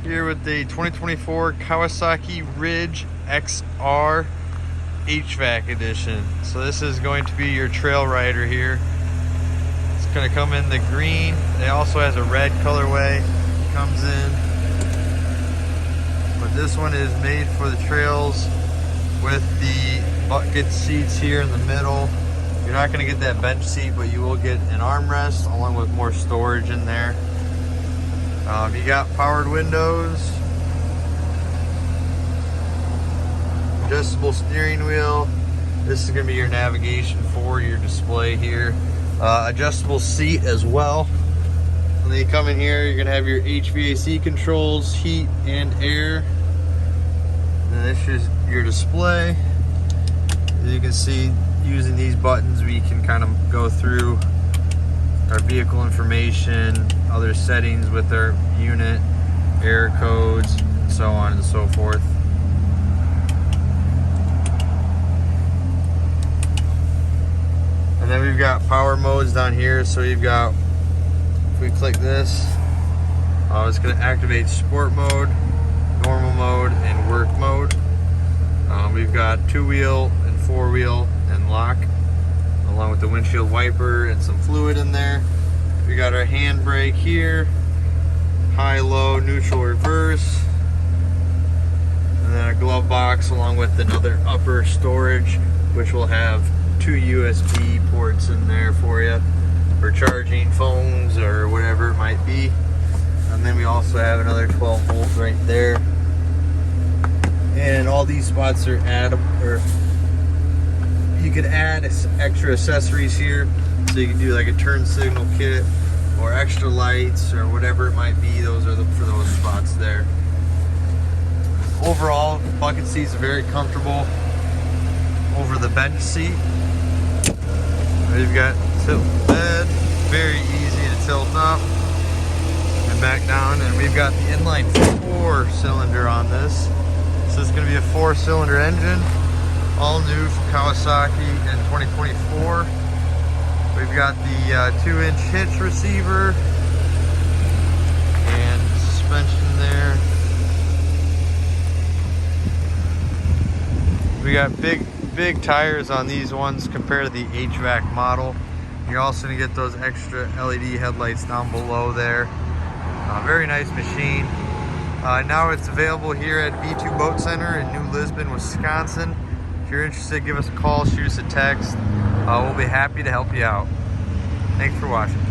Here with the 2024 Kawasaki Ridge XR HVAC edition. So this is going to be your trail rider here. It's going to come in the green. It also has a red colorway. Comes in. But this one is made for the trails with the bucket seats here in the middle. You're not going to get that bench seat, but you will get an armrest along with more storage in there. You got powered windows, adjustable steering wheel. This is going to be your navigation for your display here. Adjustable seat as well. And then you come in here, you're going to have your HVAC controls, heat and air. And this is your display. As you can see, using these buttons, we can kind of go through our vehicle information, other settings with our unit, air codes, and so on and so forth. And then we've got power modes down here. So you've got, if we click this, it's going to activate sport mode, normal mode, and work mode. We've got 2-wheel and 4-wheel and lock, along with the windshield wiper and some fluid in there. We got our handbrake here, high, low, neutral, reverse, and then a glove box along with another upper storage, which will have 2 USB ports in there for you for charging phones or whatever it might be. And then we also have another 12 volt right there. And all these spots are you could add extra accessories here, so you can do like a turn signal kit or extra lights or whatever it might be. Those are for those spots there. Overall, bucket seats are very comfortable over the bench seat. We've got tilt bed, very easy to tilt up and back down, and we've got the inline 4-cylinder on this. So this is going to be a 4-cylinder engine, all new from Kawasaki in 2024. We've got the 2-inch hitch receiver and suspension there. We got big tires on these ones compared to the HVAC model. You're also going to get those extra LED headlights down below there. Very nice machine. Now it's available here at V2 Boat Center in New Lisbon, Wisconsin. If you're interested, give us a call, shoot us a text. We'll be happy to help you out. Thanks for watching.